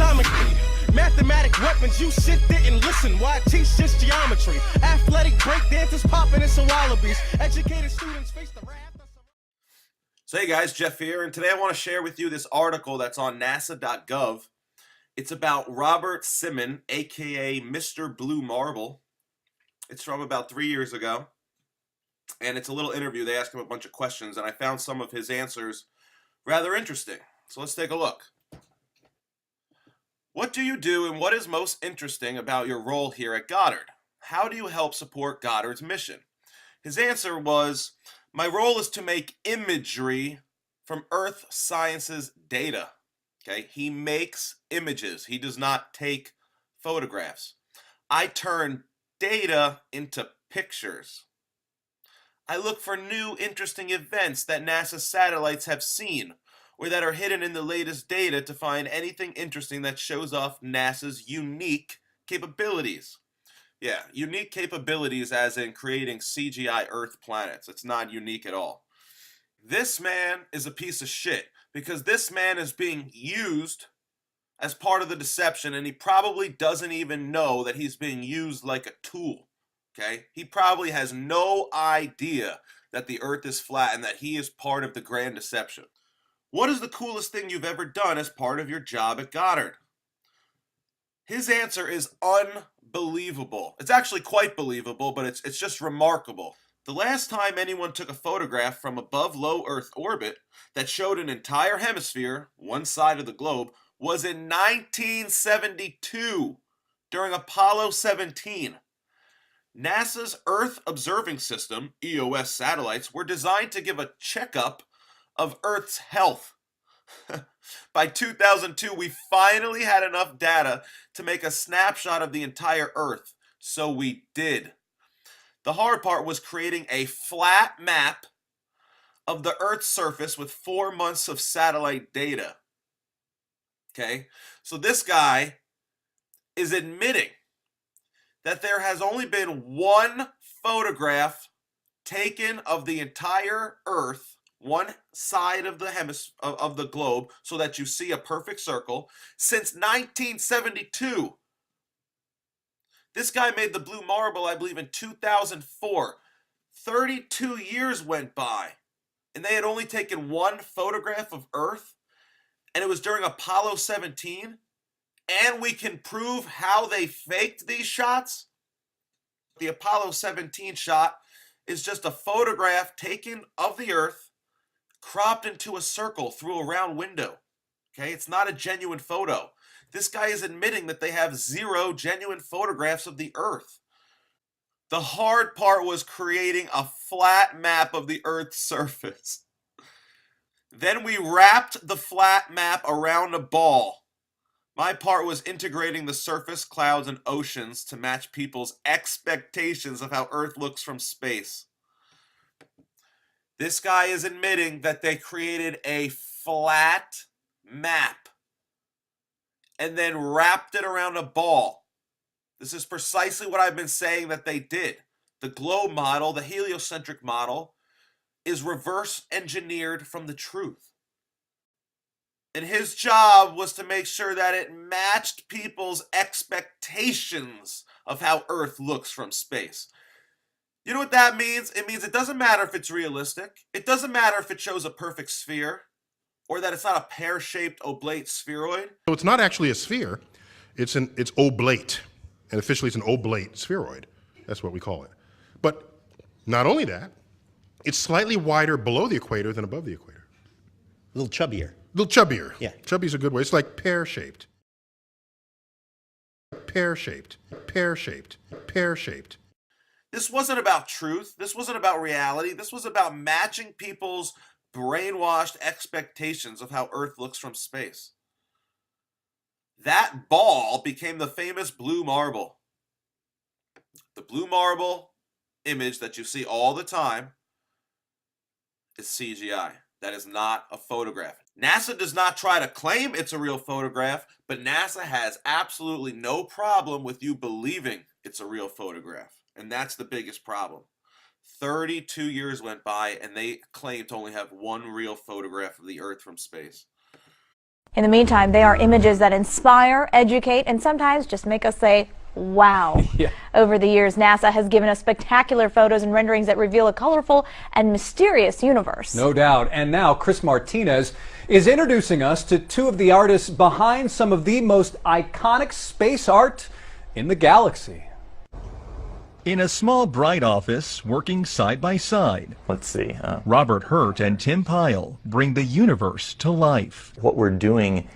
atomically. Mathematic weapons, you shit didn't listen. Why I teach just geometry? Athletic breakdancers popping in some wallabies. Educated students face the wrath of some... So hey guys, Jeff here, and today I want to share with you this article that's on NASA.gov. It's about Robert Simon, aka Mr. Blue Marble. It's from about 3 years ago, and it's a little interview. They ask him a bunch of questions, and I found some of his answers rather interesting. So let's take a look. What do you do, and what is most interesting about your role here at Goddard? How do you help support Goddard's mission? His answer was, my role is to make imagery from Earth science's data. Okay, he makes images. He does not take photographs. I turn data into pictures. I look for new interesting events that NASA satellites have seen or that are hidden in the latest data to find anything interesting that shows off NASA's unique capabilities. Yeah, unique capabilities as in creating CGI Earth planets. It's not unique at all. This man is a piece of shit because this man is being used as part of the deception, and he probably doesn't even know that he's being used like a tool. Okay? He probably has no idea that the Earth is flat and that he is part of the grand deception. What is the coolest thing you've ever done as part of your job at Goddard? His answer is unbelievable. It's actually quite believable, but it's just remarkable. The last time anyone took a photograph from above low Earth orbit that showed an entire hemisphere, one side of the globe, was in 1972 during Apollo 17. NASA's Earth Observing System, EOS satellites, were designed to give a checkup of Earth's health. By 2002, we finally had enough data to make a snapshot of the entire Earth, so we did. The hard part was creating a flat map of the Earth's surface with 4 months of satellite data. Okay, so this guy is admitting that there has only been one photograph taken of the entire Earth, one side of the globe, so that you see a perfect circle, since 1972. This guy made the blue marble, I believe, in 2004. 32 years went by, and they had only taken one photograph of Earth, and it was during Apollo 17, and we can prove how they faked these shots. The Apollo 17 shot is just a photograph taken of the Earth, cropped into a circle through a round window. Okay, it's not a genuine photo. This guy is admitting that they have 0 genuine photographs of the Earth. The hard part was creating a flat map of the Earth's surface. Then we wrapped the flat map around a ball. My part was integrating the surface, clouds, and oceans to match people's expectations of how Earth looks from space. This guy is admitting that they created a flat map and then wrapped it around a ball. This is precisely what I've been saying that they did. The globe model, the heliocentric model, is reverse engineered from the truth. And his job was to make sure that it matched people's expectations of how Earth looks from space. You know what that means? It means it doesn't matter if it's realistic. It doesn't matter if it shows a perfect sphere or that it's not a pear-shaped oblate spheroid. So it's not actually a sphere, it's oblate. And officially it's an oblate spheroid. That's what we call it. But not only that, it's slightly wider below the equator than above the equator. A little chubbier. A little chubbier. Yeah. Chubby's a good way. It's like pear-shaped. Pear-shaped. Pear-shaped. Pear-shaped. This wasn't about truth. This wasn't about reality. This was about matching people's brainwashed expectations of how Earth looks from space. That ball became the famous blue marble. The blue marble image that you see all the time is CGI. That is not a photograph. NASA does not try to claim it's a real photograph, but NASA has absolutely no problem with you believing it's a real photograph. And that's the biggest problem. 32 years went by and they claim to only have one real photograph of the Earth from space. In the meantime, they are images that inspire, educate, and sometimes just make us say, wow. Yeah. Over the years, NASA has given us spectacular photos and renderings that reveal a colorful and mysterious universe. No doubt. And now Chris Martinez is introducing us to two of the artists behind some of the most iconic space art in the galaxy. In a small, bright office, working side by side, Let's see. Robert Hurt and Tim Pyle bring the universe to life. What we're doing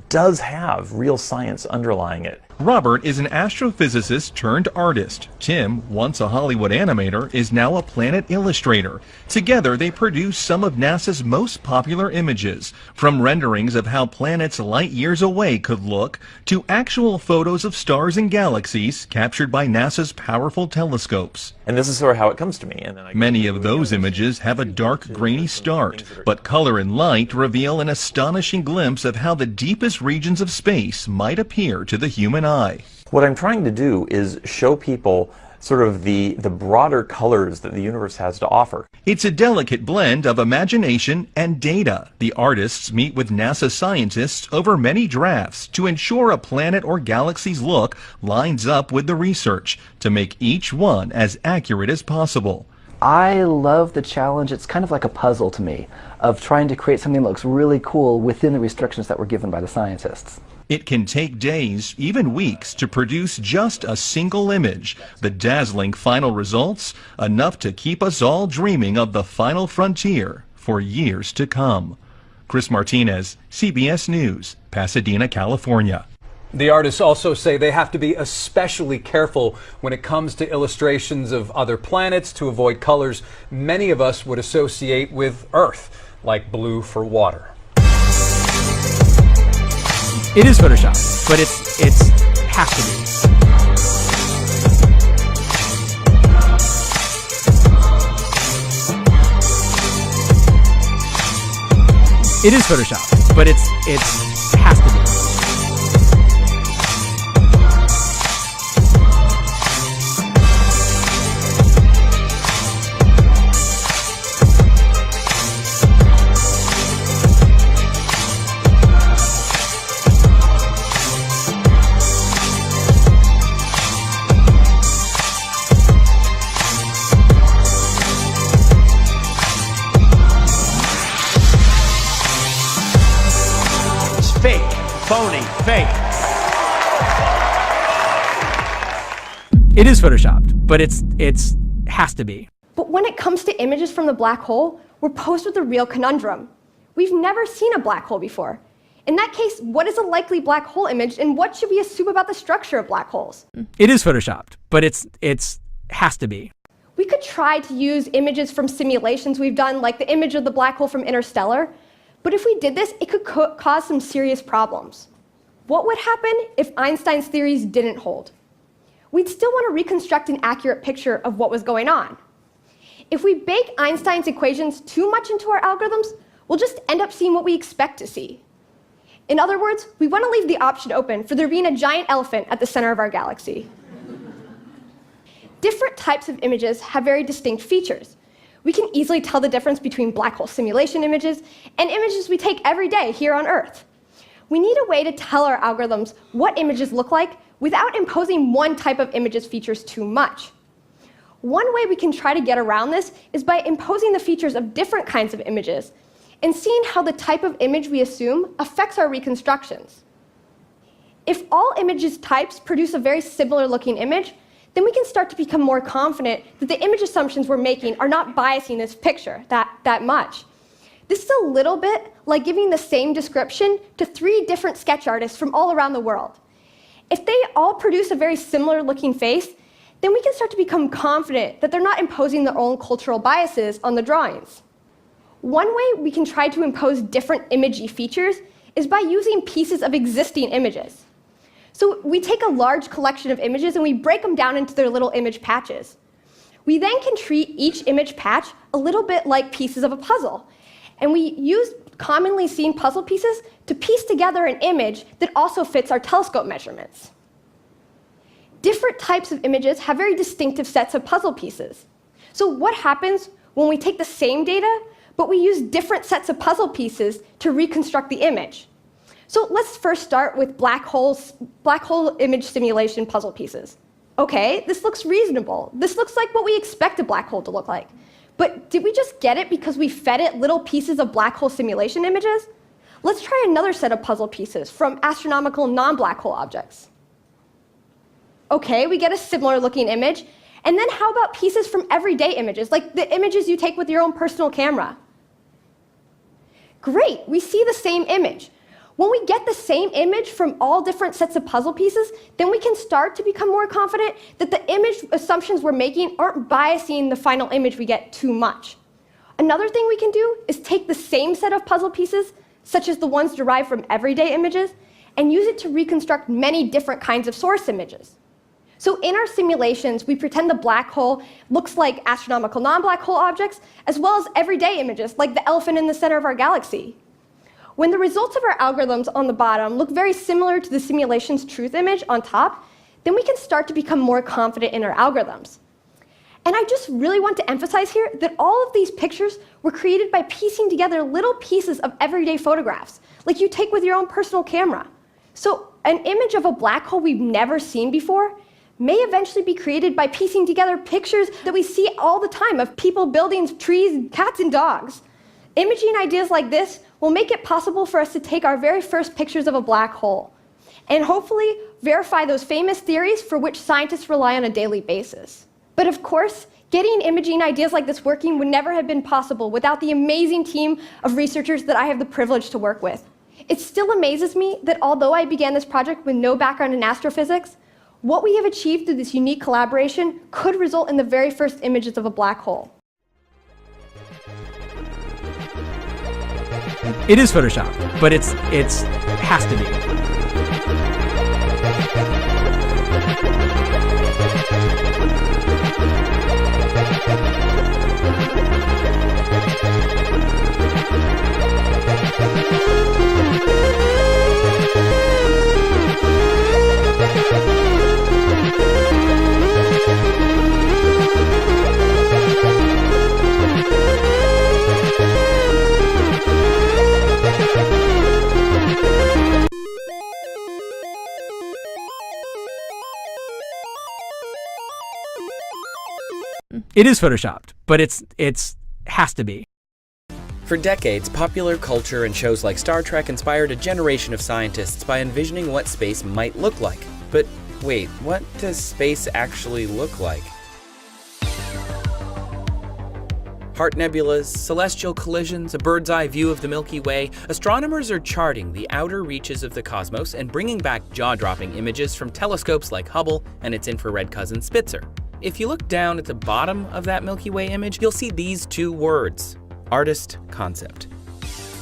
does have real science underlying it. Robert is an astrophysicist turned artist. Tim, once a Hollywood animator, is now a planet illustrator. Together, they produce some of NASA's most popular images, from renderings of how planets light years away could look, to actual photos of stars and galaxies captured by NASA's powerful telescopes. And this is sort of how it comes to me. And then Many of those images have a dark, grainy start, but color and light reveal an astonishing glimpse of how the deepest regions of space might appear to the human eye. What I'm trying to do is show people sort of the broader colors that the universe has to offer. It's a delicate blend of imagination and data. The artists meet with NASA scientists over many drafts to ensure a planet or galaxy's look lines up with the research to make each one as accurate as possible. I love the challenge. It's kind of like a puzzle to me of trying to create something that looks really cool within the restrictions that were given by the scientists. It can take days, even weeks, to produce just a single image. The dazzling final results, enough to keep us all dreaming of the final frontier for years to come. Chris Martinez, CBS News, Pasadena, California. The artists also say they have to be especially careful when it comes to illustrations of other planets to avoid colors many of us would associate with Earth, like blue for water. It is Photoshop, but it's has to be. It is Photoshop, but it's has to be. Fake, phony, fake. It is photoshopped, but it's has to be. But when it comes to images from the black hole, we're posed with a real conundrum. We've never seen a black hole before. In that case, what is a likely black hole image, and what should we assume about the structure of black holes? It is photoshopped, but it's has to be. We could try to use images from simulations we've done, like the image of the black hole from Interstellar, but if we did this, it could cause some serious problems. What would happen if Einstein's theories didn't hold? We'd still want to reconstruct an accurate picture of what was going on. If we bake Einstein's equations too much into our algorithms, we'll just end up seeing what we expect to see. In other words, we want to leave the option open for there being a giant elephant at the center of our galaxy. Different types of images have very distinct features. We can easily tell the difference between black hole simulation images and images we take every day here on Earth. We need a way to tell our algorithms what images look like without imposing one type of image's features too much. One way we can try to get around this is by imposing the features of different kinds of images and seeing how the type of image we assume affects our reconstructions. If all images types produce a very similar looking image, then we can start to become more confident that the image assumptions we're making are not biasing this picture that much. This is a little bit like giving the same description to 3 different sketch artists from all around the world. If they all produce a very similar looking face, then we can start to become confident that they're not imposing their own cultural biases on the drawings. One way we can try to impose different imagey features is by using pieces of existing images. So we take a large collection of images and we break them down into their little image patches. We then can treat each image patch a little bit like pieces of a puzzle. And we use commonly seen puzzle pieces to piece together an image that also fits our telescope measurements. Different types of images have very distinctive sets of puzzle pieces. So what happens when we take the same data, but we use different sets of puzzle pieces to reconstruct the image? So let's first start with black hole image simulation puzzle pieces. Okay, this looks reasonable. This looks like what we expect a black hole to look like. But did we just get it because we fed it little pieces of black hole simulation images? Let's try another set of puzzle pieces from astronomical non-black hole objects. Okay, we get a similar looking image. And then how about pieces from everyday images, like the images you take with your own personal camera? Great, we see the same image. When we get the same image from all different sets of puzzle pieces, then we can start to become more confident that the image assumptions we're making aren't biasing the final image we get too much. Another thing we can do is take the same set of puzzle pieces, such as the ones derived from everyday images, and use it to reconstruct many different kinds of source images. So in our simulations, we pretend the black hole looks like astronomical non-black hole objects, as well as everyday images, like the elephant in the center of our galaxy. When the results of our algorithms on the bottom look very similar to the simulation's truth image on top, then we can start to become more confident in our algorithms. And I just really want to emphasize here that all of these pictures were created by piecing together little pieces of everyday photographs, like you take with your own personal camera. So an image of a black hole we've never seen before may eventually be created by piecing together pictures that we see all the time of people, buildings, trees, cats, and dogs. Imaging ideas like this will make it possible for us to take our very first pictures of a black hole and hopefully verify those famous theories for which scientists rely on a daily basis. But of course, getting imaging ideas like this working would never have been possible without the amazing team of researchers that I have the privilege to work with. It still amazes me that although I began this project with no background in astrophysics, what we have achieved through this unique collaboration could result in the very first images of a black hole. It is photoshopped, but it has to be. It is photoshopped, but it has to be. For decades, popular culture and shows like Star Trek inspired a generation of scientists by envisioning what space might look like. But wait, what does space actually look like? Heart nebulas, celestial collisions, a bird's eye view of the Milky Way, astronomers are charting the outer reaches of the cosmos and bringing back jaw-dropping images from telescopes like Hubble and its infrared cousin Spitzer. If you look down at the bottom of that Milky Way image, you'll see these two words: artist concept.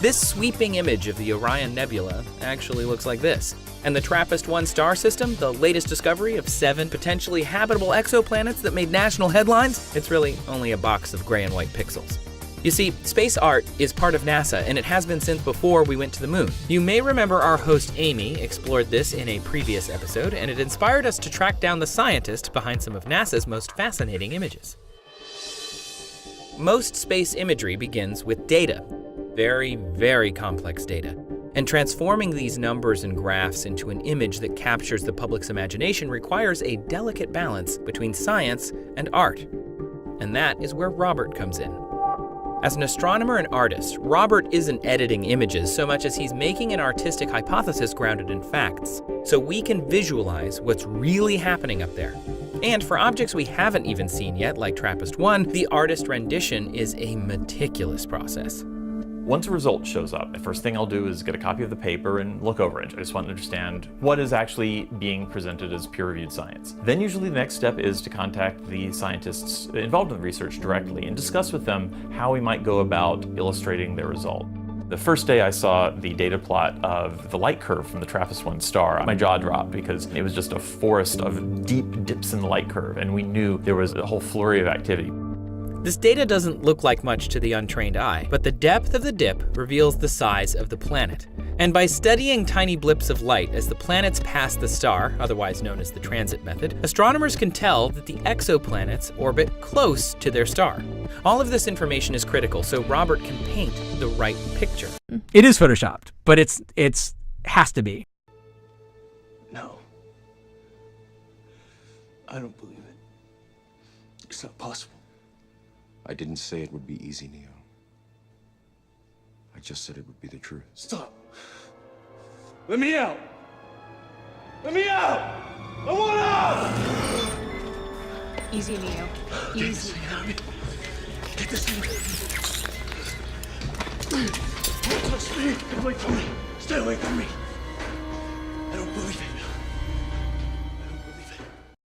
This sweeping image of the Orion Nebula actually looks like this. And the TRAPPIST-1 star system, the latest discovery of 7 potentially habitable exoplanets that made national headlines, it's really only a box of gray and white pixels. You see, space art is part of NASA, and it has been since before we went to the moon. You may remember our host Amy explored this in a previous episode, and it inspired us to track down the scientist behind some of NASA's most fascinating images. Most space imagery begins with data. Very, very complex data. And transforming these numbers and graphs into an image that captures the public's imagination requires a delicate balance between science and art. And that is where Robert comes in. As an astronomer and artist, Robert isn't editing images so much as he's making an artistic hypothesis grounded in facts, so we can visualize what's really happening up there. And for objects we haven't even seen yet, like TRAPPIST-1, the artist rendition is a meticulous process. Once a result shows up, the first thing I'll do is get a copy of the paper and look over it. I just want to understand what is actually being presented as peer-reviewed science. Then usually the next step is to contact the scientists involved in the research directly and discuss with them how we might go about illustrating their result. The first day I saw the data plot of the light curve from the TRAPPIST-1 star, my jaw dropped because it was just a forest of deep dips in the light curve, and we knew there was a whole flurry of activity. This data doesn't look like much to the untrained eye, but the depth of the dip reveals the size of the planet. And by studying tiny blips of light as the planets pass the star, otherwise known as the transit method, astronomers can tell that the exoplanets orbit close to their star. All of this information is critical so Robert can paint the right picture. It is photoshopped, but it has to be. No. I don't believe it. It's not possible. I didn't say it would be easy, Neo. I just said it would be the truth. Stop. Let me out. Let me out! I want out! Easy, Neo. Easy. Get this thing. Don't touch me. Get away from me. Stay away from me.